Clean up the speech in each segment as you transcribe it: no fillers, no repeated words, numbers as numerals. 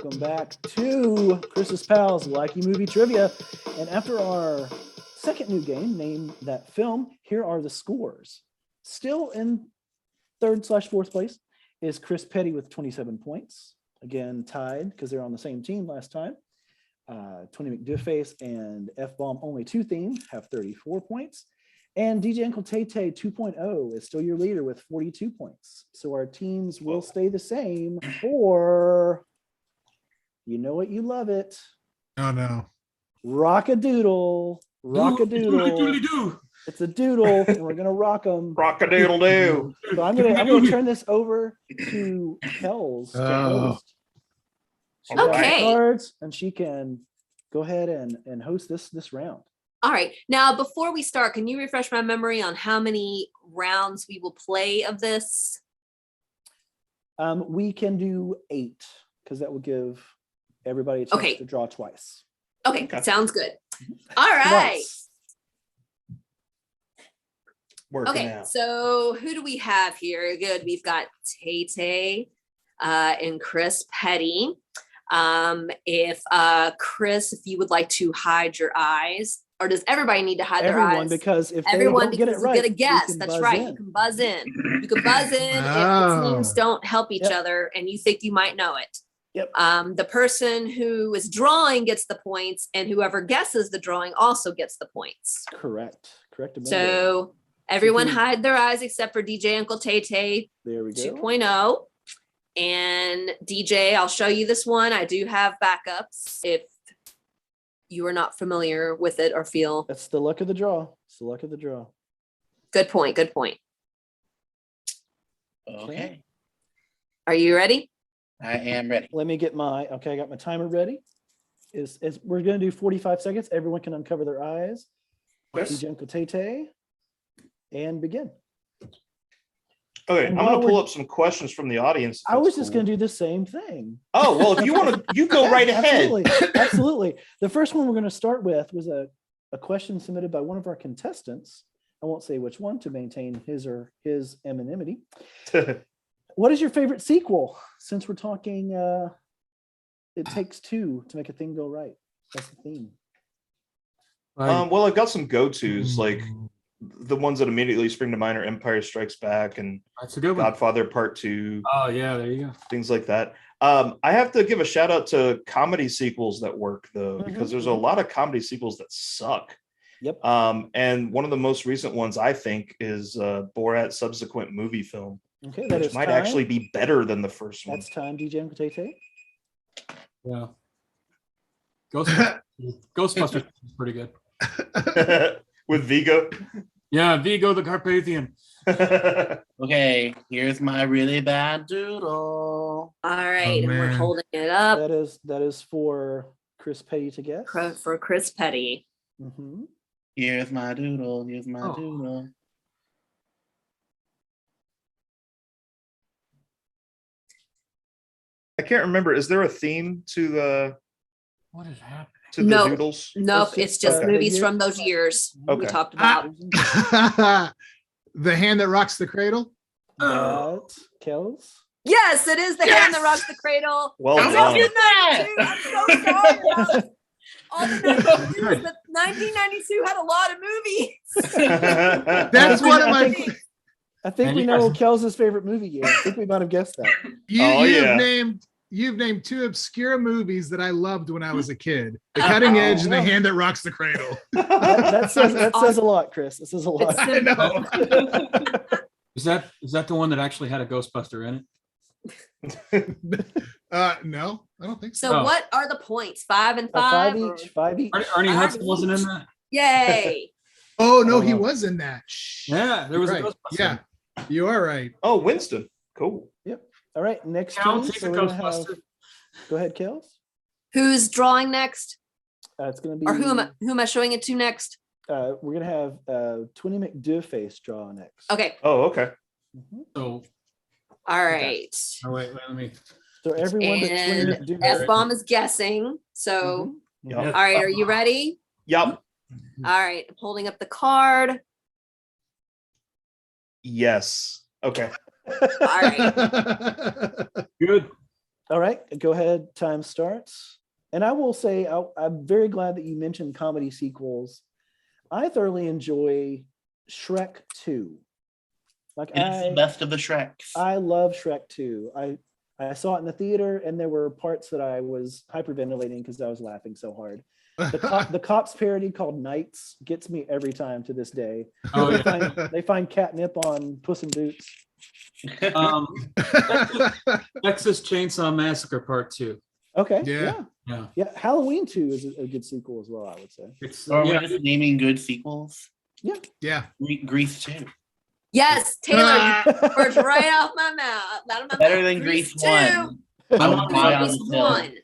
Welcome back to Chris's Pals Likey Movie Trivia. And after our second new game, Name That Film, here are the scores. Still in third/fourth place is Chris Petty with 27 points. Again, tied because they're on the same team last time. Tony McDoofface and F-Bomb, only two themed, have 34 points. And DJ Uncle Tay Tay 2.0 is still your leader with 42 points. So our teams will stay the same for, you know what, you love it. Oh, no. Rock-a-doodle. Rock-a-doodle. It's a doodle, and we're going to rock them. Rock-a-doodle-doo. So I'm gonna turn this over to Kels to host. She got the cards, and she can go ahead and host this round. All right. Now, before we start, can you refresh my memory on how many rounds we will play of this? We can do 8 because that will give everybody a chance to draw twice. Okay, sounds good. All right. Working so who do we have here? Good. We've got Tay Tay and Chris Petty. Chris, if you would like to hide your eyes. Or does everybody need to hide their eyes? Because if everyone they don't get it right, get a guess. That's right. In. You can buzz in. You can buzz in if the teams don't help each other and you think you might know it. Yep. The person who is drawing gets the points, and whoever guesses the drawing also gets the points. Correct. So everyone hide their eyes except for DJ Uncle Tay Tay. There we go. 2.0. And DJ, I'll show you this one. I do have backups if you are not familiar with it or feel. That's the luck of the draw. Good point. Okay. Are you ready? I am ready. Let me get I got my timer ready. Is we're gonna do 45 seconds. Everyone can uncover their eyes. DJ Uncle Tay Tay, and begin. Okay, I'm going to pull up some questions from the audience. I was just going to do the same thing. Oh, well, if you want to, you go right ahead. Absolutely. The first one we're going to start with was a question submitted by one of our contestants. I won't say which one to maintain his anonymity. What is your favorite sequel? Since we're talking, it takes two to make a thing go right. That's the theme. Well, I've got some go-tos, like the ones that immediately spring to mind are Empire Strikes Back and That's a good one. Godfather Part 2. Oh, yeah, there you go. Things like that. I have to give a shout out to comedy sequels that work, though, because there's a lot of comedy sequels that suck. Yep. And one of the most recent ones, I think, is Borat's subsequent movie film. Okay, which might actually be better than the first one. That's time, DJ Uncle Tay Tay. Yeah. Ghostbusters is pretty good. With Vigo? Yeah, Vigo the Carpathian. Okay, here's my really bad doodle. All right, and we're holding it up. That is for Chris Petty to guess. For Chris Petty. Mm-hmm. Here's my doodle. Doodle. I can't remember. Is there a theme to the? What is happening? To the doodles? Nope, it's just movies from those years we talked about. The Hand That Rocks the Cradle? Kels? Yes, it is The Hand That Rocks the Cradle. Well done. I'm so sorry about all the 1992s, but 1992 had a lot of movies. That's one of my... I think we know Kels' favorite movie year. I think we might have guessed that. You've named two obscure movies that I loved when I was a kid. The Cutting Edge and The Hand That Rocks the Cradle. That says a lot, Chris. It says a lot. I know. Is that the one that actually had a Ghostbuster in it? No, I don't think so. So what are the points? 5 and 5? Five each. Ernie Hudson wasn't in that? Yay. Oh, no, he was in that. Yeah, there was a Ghostbuster. Yeah, you are right. Oh, Winston. Cool. Yep. All right, next Counts, team. he's So a we're gonna Ghostbuster. go ahead, Kels. Who's drawing next? It's going to be. Or who am I showing it to next? We're going to have Tony McDoofface draw next. Okay. Oh, okay. So, All right. oh, wait, let me. So everyone but And Tony McDoofface. F-Bomb is guessing. So, Yep. all right, are you ready? Yep. All right, I'm holding up the card. Yes. Okay. All right. Good. All right, go ahead. Time starts. And I will say, I'm very glad that you mentioned comedy sequels. I thoroughly enjoy Shrek 2. Like It's the best of the Shreks. I love Shrek 2. I saw it in the theater, and there were parts that I was hyperventilating because I was laughing so hard. The cops parody called Knights gets me every time to this day. Oh, they, yeah. they find catnip on Puss in Boots. Texas Chainsaw Massacre Part 2. Okay. Yeah. Yeah. Halloween 2 is a good sequel as well, I would say. It's Or yeah, we're just naming good sequels. Yeah. Grease 2. Yes, Taylor, words right off my mouth. Out of my Better mouth. than Grease 1. I'm I not would die on Grease this hill. 1.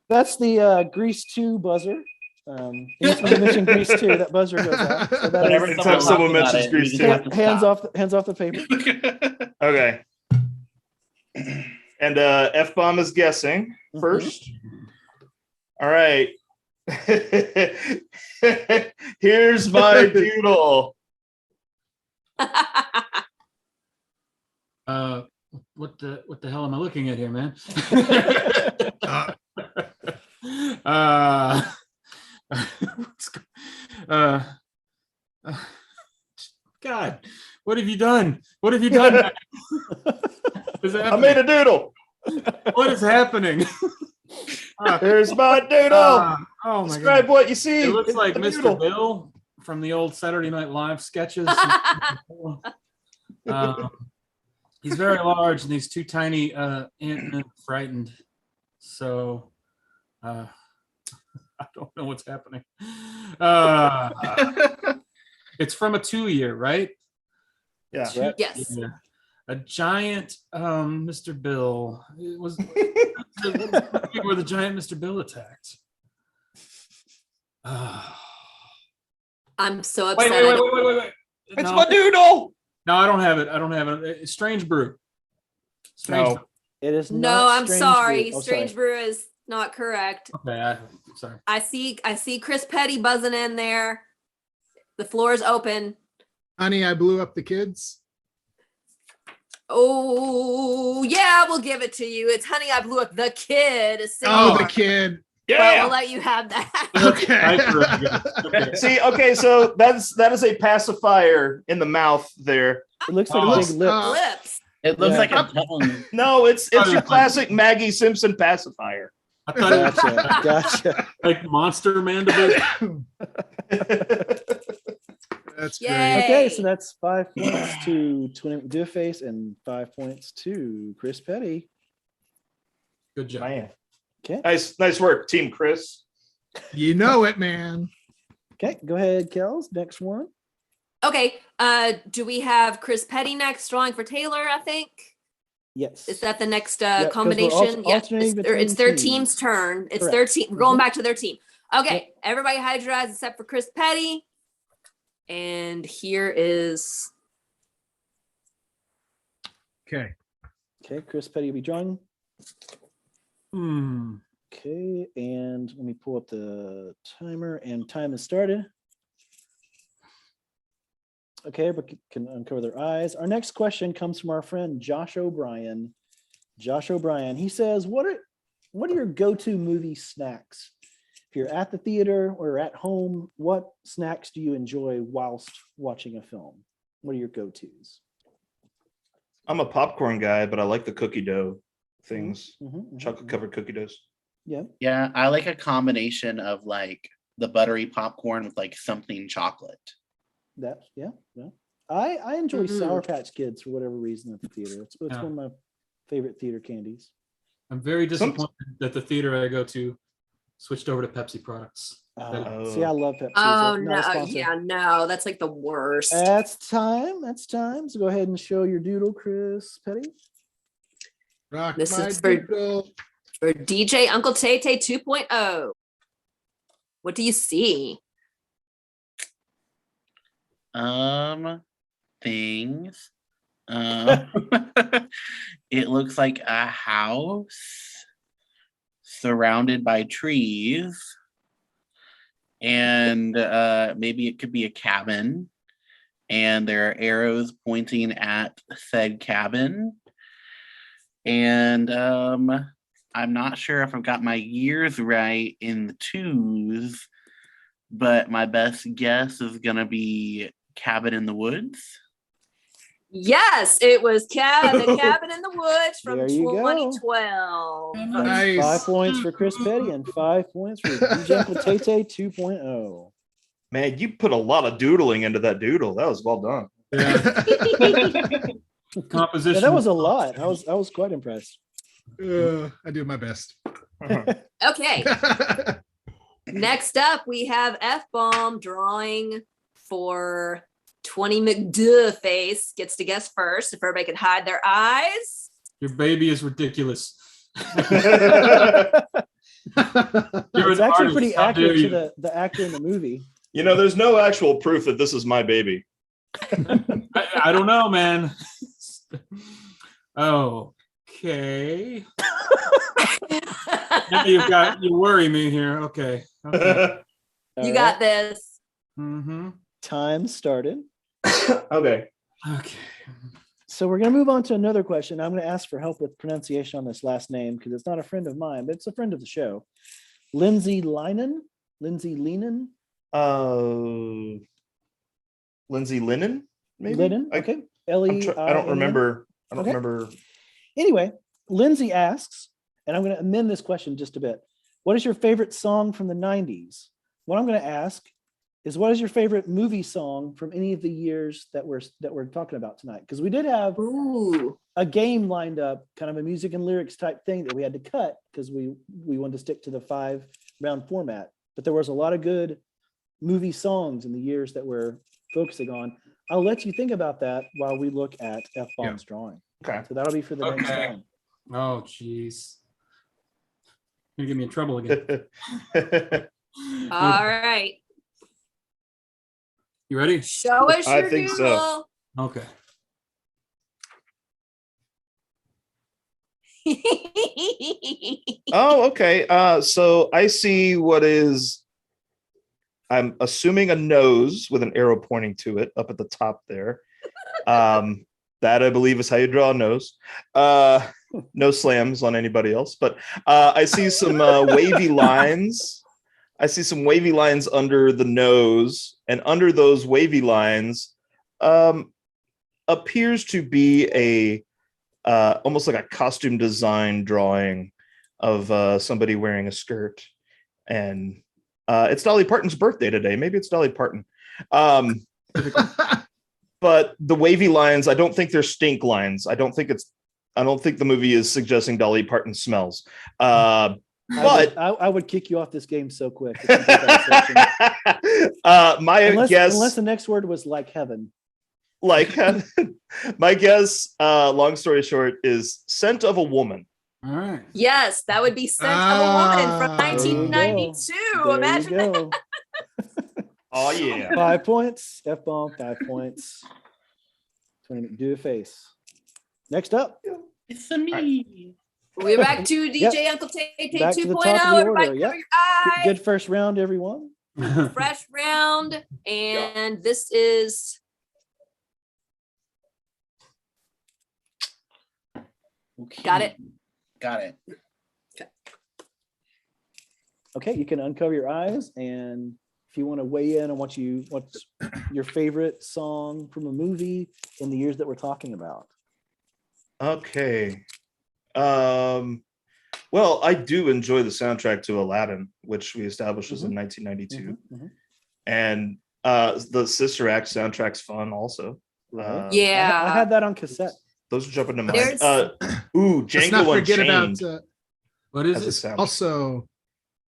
That's the Grease 2 buzzer. Anytime you mention Grease 2, that buzzer goes off. So that Whenever is- Anytime someone talks about mentions it, Grease we 2. just have to stop. hands off the paper. Okay. And F-Bomb is guessing first. All right. Here's my doodle. what the hell am I looking at here, man? God, what have you done? What have you done? What is I happening? made a doodle. What is happening? Here's my doodle. Oh my Describe God. what you see. It looks in like the Mr. doodle. Bill from the old Saturday Night Live sketches. He's very large and he's too tiny and frightened. So I don't know what's happening. It's from a 2-year, right? Yeah. Right. Yes. Yeah. A giant Mr. Bill. It was where the giant Mr. Bill attacked. I'm so Wait. upset. I don't- Wait. It's No. my doodle. No, I don't have it. It's Strange Brew. Strange No. Brew. It is No, not I'm Strange sorry. Brew. Oh, Strange Brew is not correct. Okay, sorry. I see Chris Petty buzzing in there. The floor is open. Honey, I blew up the kids. Oh, yeah, we'll give it to you. It's Honey, I Blew Up the Kid. Oh, the kid. Well, we'll let you have that. Okay. Diaper, I guess. Okay. See, okay, so that is a pacifier in the mouth there. It looks like Oh. a big lip. Lips. It looks Yeah. like a tongue. No, it's your classic Maggie Simpson pacifier. I thought it was Gotcha. like monster mandible. That's Yay. great. Okay, so that's 5 points to Twin Doofface and 5 points to Chris Petty. Good job. Man. Okay. Nice work, Team Chris. You know it, man. Okay, go ahead, Kels. Next one. Okay. Do we have Chris Petty next drawing for Taylor, I think? Yes. Is that the next 'cause we're combination? Yeah. alternating It's their between team's turn. It's Correct. their team. We're going Mhm. back to their team. Okay. Everybody hide your eyes except for Chris Petty. And here is Okay. Okay, Chris Petty will be drawing. Hmm. Okay, and let me pull up the timer, and time has started. Okay, but can uncover their eyes. Our next question comes from our friend Josh O'Brien. Josh O'Brien, he says, what are your go-to movie snacks? If you're at the theater or at home, what snacks do you enjoy whilst watching a film? What are your go-tos? I'm a popcorn guy, but I like the cookie dough things. Mhm, Chocolate covered cookie doughs. Yeah. Yeah, I like a combination of like the buttery popcorn with like something chocolate. Yeah. I enjoy Mhm. Sour Patch Kids for whatever reason at the theater. It's Yeah. one of my favorite theater candies. I'm very disappointed that the theater I go to switched over to Pepsi products. See, I love Pepsi. oh so not a no, sponsor. yeah, no, that's like the worst. That's time. So go ahead and show your doodle, Chris Petty. Rock This my is for- doodle. For DJ Uncle Tay Tay 2.0. What do you see? Things. It looks like a house surrounded by trees. And maybe it could be a cabin. And there are arrows pointing at said cabin. And I'm not sure if I've got my years right in the twos, but my best guess is gonna be Cabin in the Woods. Yes, it was the Cabin in the Woods from There you go. 2012. Nice. 5 points for Chris Petty and 5 points for DJ Uncle Tay 2.0. Man, you put a lot of doodling into that doodle. That was well done. Composition. Yeah, that was a lot. I was quite impressed. I do my best. Okay, next up we have F-bomb drawing for 20 McDuh face. Gets to guess first. If everybody can hide their eyes. Your baby is ridiculous. It's actually pretty accurate to the actor in the movie. You know, there's no actual proof that this is my baby. I don't know, man. Okay. Now you worry me here. Okay. You got this. Mm-hmm. Time started. Okay. Okay. So we're going to move on to another question. I'm going to ask for help with pronunciation on this last name because it's not a friend of mine, but it's a friend of the show. Lindsay Linen? Lindsay Lenen? Lindsay Lennon, maybe? Linen? Okay. L-E-I-N-N? I don't remember. I don't Okay. remember. Anyway, Lindsay asks, and I'm going to amend this question just a bit. What is your favorite song from the 90s? What I'm going to ask is, what is your favorite movie song from any of the years that we're talking about tonight? Because we did have Ooh. a game lined up, kind of a music and lyrics type thing that we had to cut because we wanted to stick to the 5-round format. But there was a lot of good movie songs in the years that we're focusing on. I'll let you think about that while we look at F-bomb's drawing. Okay. So that'll be for the next Okay. time. Oh, jeez. You're gonna get me in trouble again. All right. You ready? Show us I your think so. doodle. Okay. Oh, okay. So I see what is, I'm assuming, a nose with an arrow pointing to it up at the top there. That I believe is how you draw a nose. No slams on anybody else, but I see some wavy lines. I see some wavy lines under the nose, and under those wavy lines appears to be a almost like a costume design drawing of somebody wearing a skirt, and it's Dolly Parton's birthday today. Maybe it's Dolly Parton. But the wavy lines, I don't think they're stink lines. I don't think the movie is suggesting Dolly Parton smells. But I would kick you off this game so quick. If you did that section. Unless the next word was like heaven. Like my guess, long story short, is scent of a woman. All right. Yes, that would be Scent of a Woman from There you go. 1992. There Imagine you that. go. Oh yeah. 5 points. F-bomb, 5 points. Do a face. Next up, It's a me. We're back to DJ Yep. Uncle Tay Back to the 2.0. top of the order, Everybody yep. cover your eyes. good first round, everyone. Fresh round. And this is Okay. Got it. Got it. Okay, you can uncover your eyes, and if you want to weigh in on what's your favorite song from a movie in the years that we're talking about. Okay. Well, I do enjoy the soundtrack to Aladdin, which we established was in 1992. Mhm. And the Sister Act soundtrack's fun also. Right. Yeah. I had that on cassette. Those are jumping to mind. There's- Let's not Django forget Unchained. about What is has a it? sound. also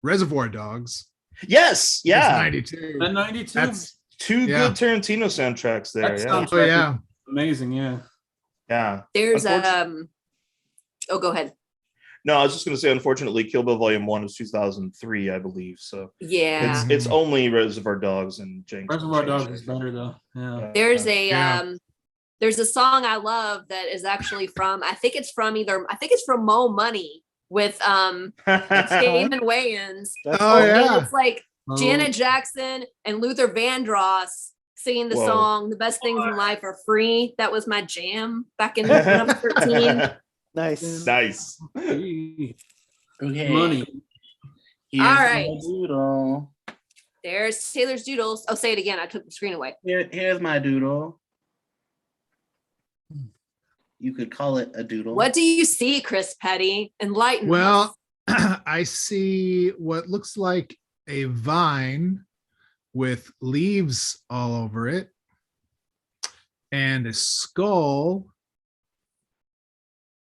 Reservoir Dogs. Yes, It's yeah. 92. The 92. That's Two Yeah. good Tarantino soundtracks there. That Yeah. sounds- oh yeah. Amazing. Yeah. Yeah. There's Unfortunately- oh, go ahead. No, I was just gonna say, unfortunately, Kill Bill Volume 1 is 2003, I believe. So Yeah. it's only Reservoir Dogs and Django Reservoir Dogs Unchained. is better though. Yeah. There's Yeah. there's a song I love that is actually from I think it's from Mo Money with Damon Wayans. That's Oh, fun. yeah. And it's like Oh, Janet Jackson and Luther Vandross singing the Whoa. song "The Best Things in Life Are Free." That was my jam back in when I was 13. Nice. Nice. gee. Okay. Money. Here's All my right. doodle. There's Taylor's doodles. Oh, say it again. I took the screen away. Here's my doodle. You could call it a doodle. What do you see, Chris Petty? Enlighten us. Well, I see what looks like a vine with leaves all over it and a skull,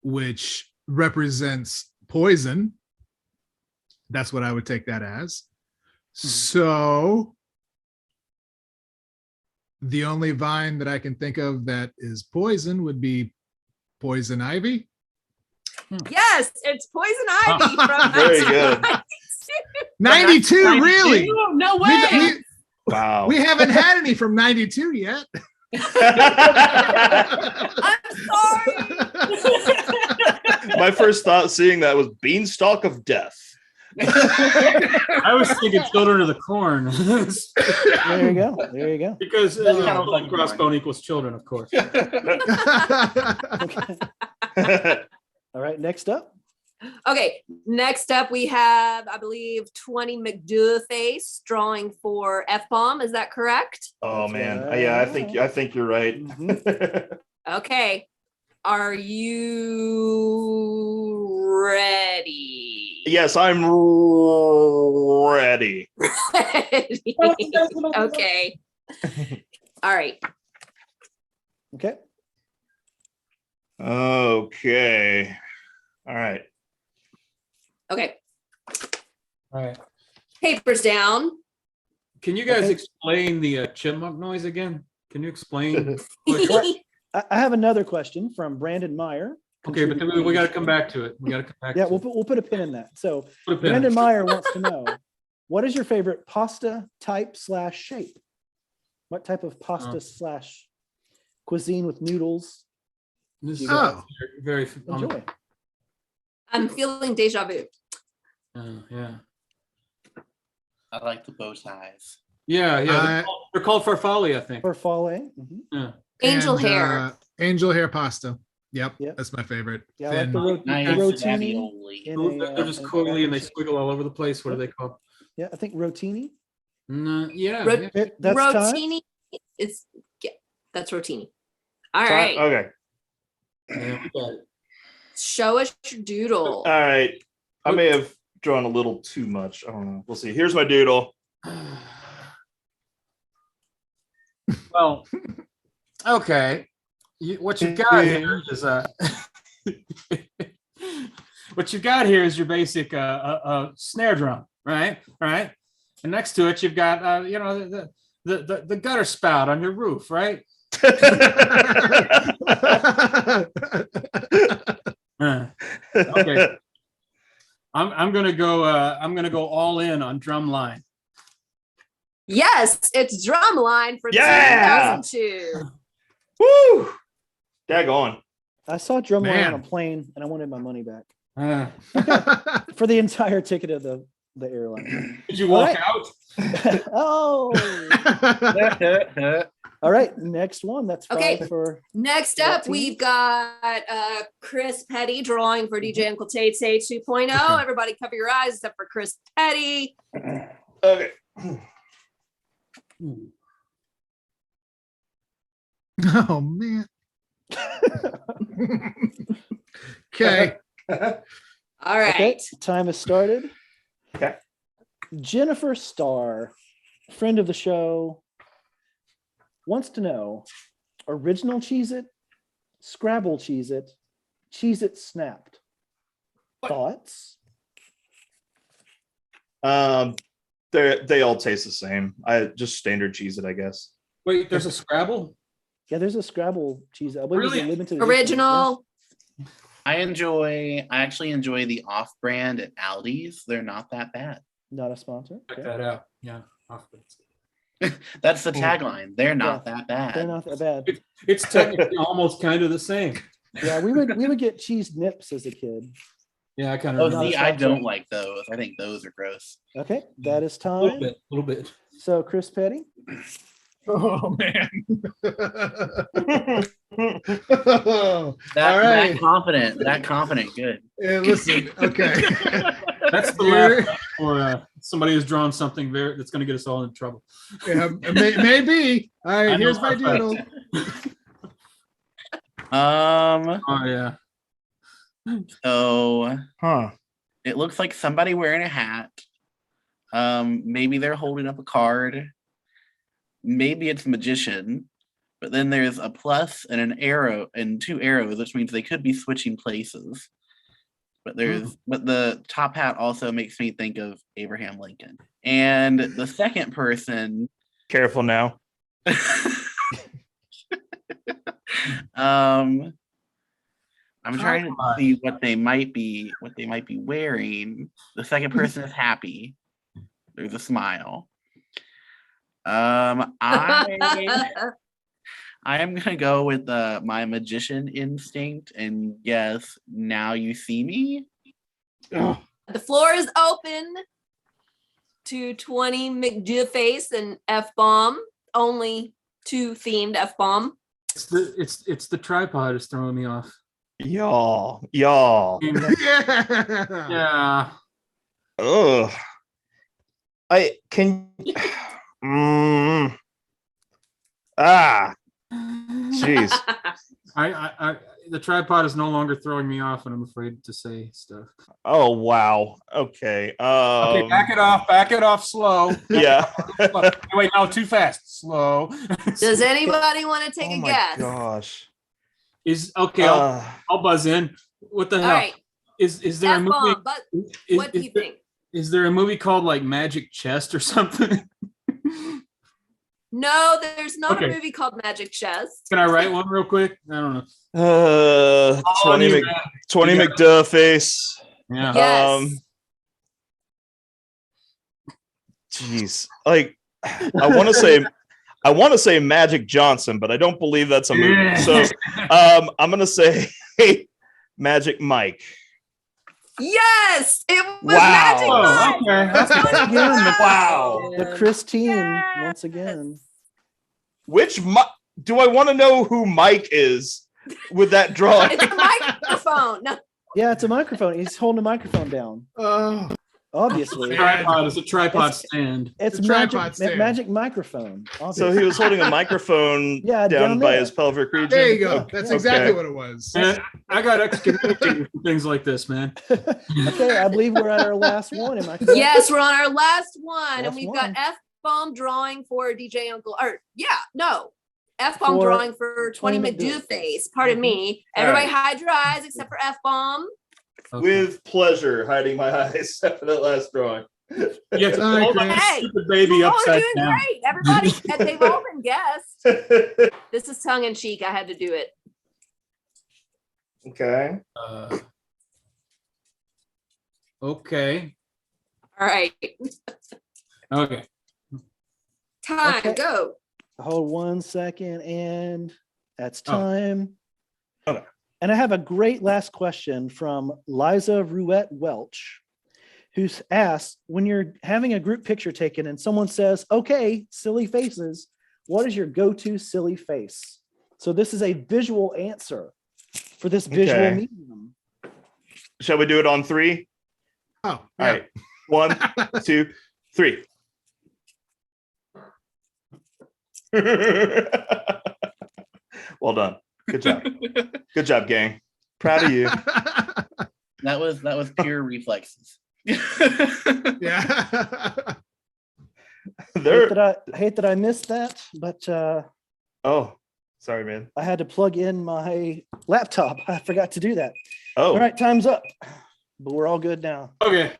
which represents poison. That's what I would take that as. So the only vine that I can think of that is poison would be poison ivy. Yes, it's Poison Ivy from Very good. 92, really? No We, way. we- Wow. we haven't had any from 92 yet. I'm sorry. My first thought seeing that was Beanstalk of Death. I was thinking Children of the Corn. There you go. There you go. Because That sounds like a crossbone equals children, of course. Okay. All right. Next up. Okay, next up we have, I believe, 20 McDuh face drawing for F-bomb. Is that correct? Oh That's man. right. Yeah, I think you're right. Mhm. Okay. Are you ready? Yes, I'm ready. Okay. All right. Okay. Okay. All right. Okay. All right. Papers down. Can you guys Okay. explain the chipmunk noise again? Can you explain? I have another question from Brandon Meyer. Okay, but then we got to come back to it. We got to come back. Yeah, to we'll put a pin in that. So Put a pin. Brandon Meyer wants to know, what is your favorite pasta type / shape? What type of pasta / cuisine with noodles? This is Oh. very. Enjoy. I'm feeling deja vu. Yeah. I like the bow ties. Yeah. I- They're called farfalle, I think. For Farfalle. Mhm. Yeah. Angel And, hair. Angel hair pasta. Yep, Yep. that's my favorite. Yeah, I like Thin. the Nice rotini. ravioli. They're just coily and they squiggle all over the place. What are they called? Yeah, I think rotini. No, yeah. Ro- yeah. That's time. Rotini is, yeah, that's rotini. All Time- right. Okay. Yeah, we got it. Show us your doodle. All right. I may have drawn a little too much. I don't know. We'll see. Here's my doodle. Well, okay. What you got here is what you got here is your basic snare drum, right? Right. And next to it, you've got the gutter spout on your roof, right? Okay. I'm gonna go all in on drum line. Yes, it's Drumline for Yeah! 2002. Woo! Daggone. I saw Drumline Man. on a plane and I wanted my money back Uh, for the entire ticket of the airline. did you walk All out? Oh, all right. Next one. That's five Okay. for Next up, 14. we've got Chris Petty drawing for DJ Uncle Tate Say 2.0. Okay. Everybody cover your eyes except for Chris Petty. Okay. Oh man. Okay. All right. Okay, time has started. Okay. Jennifer Starr, friend of the show, wants to know original Cheez-It, Scrabble Cheez-It, Cheez-It Snapped. Thoughts? They all taste the same. I just standard cheese it, I guess. Wait, there's a Scrabble? Yeah, there's a Scrabble Cheez-It. I believe it's a Really? limited edition. Original. I actually enjoy the off-brand at Aldi's. They're not that bad. Yeah, not a sponsor. Check Okay. that out. Yeah. That's the tagline. They're not that bad. They're not that bad. It's technically almost kind of the same. Yeah, we would get cheese nips as a kid. Yeah, I kind Oh, of Not a see, I sponsor. don't like those. I think those are gross. Okay, that is a little time. bit, a little bit. So Chris Petty, Oh man. That, All right. that confident, good. Yeah, listen, okay. That's the Here- laugh for somebody who's drawn something that's going to get us all in trouble. Yeah, maybe. All I right, know here's my for a fact. doodle. Oh yeah. So Huh. it looks like somebody wearing a hat. Maybe they're holding up a card. Maybe it's magician, but then there's a plus and an arrow and 2 arrows, which means they could be switching places. But but the top hat also makes me think of Abraham Lincoln. And the second person, Careful now. I'm trying to see what they might be wearing. The second person is happy. There's a smile. I am gonna go with my magician instinct and guess now you see me. Oh, The floor is open to 20 McDuface and F-bomb. Only 2 themed F-bomb. It's the tripod is throwing me off. Y'all. yeah. Yeah. Ugh. I can. Jeez. I the tripod is no longer throwing me off, and I'm afraid to say stuff. Oh wow. Okay. Okay, back it off slow. Yeah. Slow. Wait, no, too fast. Slow. Does anybody want to take Oh a my guess? gosh. Is okay. I'll buzz in. What the All hell? right, Is there a movie? F-bomb, but what do you think? Is there a movie called like Magic Chest or something? No, there's not Okay. a movie called Magic Chest. Can I write one real quick? I don't know. 20 you, Mc, man. 20 You McDuff face. Yeah. Yes. Jeez. Like I want to say Magic Johnson, but I don't believe that's a movie. Yeah. So I'm gonna say Magic Mike. Yes, it was Wow. Magic Oh, Mike. okay. That's Once again, Wow. the Chris team Yes. once again. Which do I want to know who Mike is with that drawing? It's a microphone. No, Yeah, it's a microphone. He's holding a microphone down. Oh, Obviously, Tripod is a tripod It's- stand. it's The tripod magic. stand. Magic microphone. So Obviously. he was holding a microphone Yeah, down down by there. his pelvic region. there you go. That's Okay. exactly what it was. Man, I got excommunicated for things like this, man. Okay, I believe we're at our last one. Am I correct? yes, we're on our last one, Last and we've one. got F-bomb drawing for DJ Uncle. Or F-bomb For drawing for 20 20 McDuface. Pardon me. All Everybody right. hide your eyes except for F-bomb. Okay. With pleasure, hiding my eyes after that last drawing. Yeah, All right, hold that Chris. stupid baby You all are upside doing down. great. Everybody, and they've all been guessed. This is tongue in cheek. I had to do it. Okay. Okay. All right. Okay. Time, Okay. go. Hold 1 second, and that's Oh. time. Okay. And I have a great last question from Liza Ruette Welch, who's asked, when you're having a group picture taken and someone says, okay, silly faces, what is your go-to silly face? So this is a visual answer for this visual Okay. medium. Shall we do it on 3? Oh, All right. 1, 2, 3. Well done. Good job. Good job, gang. Proud of you. That was pure reflexes. yeah. Hate that I missed that, but Oh, sorry, man. I had to plug in my laptop. I forgot to do that. Oh, All right, time's up. But we're all good now. Okay.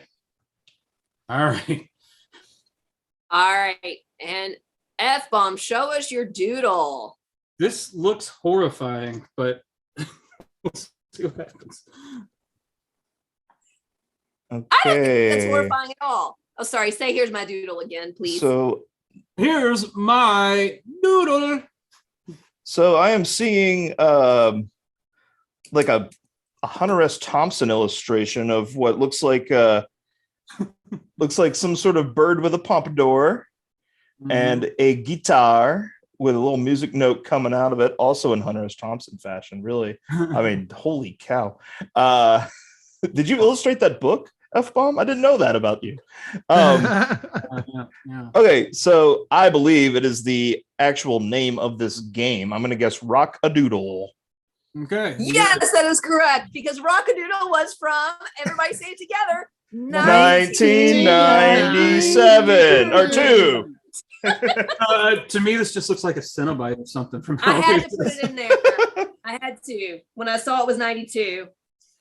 All right. All right. And F-bomb, show us your doodle. This looks horrifying, but we'll see what happens. I don't think okay. that's horrifying at all. Oh, sorry. Say, here's my doodle again, please. So Here's my doodle. I am seeing like a Hunter S. Thompson illustration of what looks like some sort of bird with a pompadour and a guitar with a little music note coming out of it, also in Hunter S. Thompson fashion. Really, I mean, holy cow! Did you illustrate that book, F-Bomb? I didn't know that about you. Yeah. Okay, so I believe it is the actual name of this game. I'm going to guess Rock-a-Doodle. Okay. Yes, that is correct. Because Rockadoodle was from, everybody say it together, 1997 or 2. To me, this just looks like a Cenobite or something from. I had to put it in there. I had to. When I saw it was 92,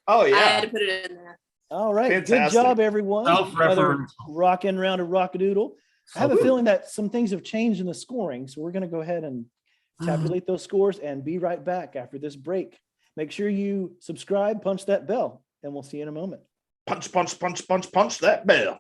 Oh I had yeah. to put it in there. All right. Good Fantastic. job, everyone. Another Self-referential. rocking round of Rockadoodle. I have a feeling that some things have changed in the scoring. So we're going to go ahead and tabulate those scores and be right back after this break. Make sure you subscribe, punch that bell, and we'll see you in a moment. Punch, punch, punch, punch, punch that bell.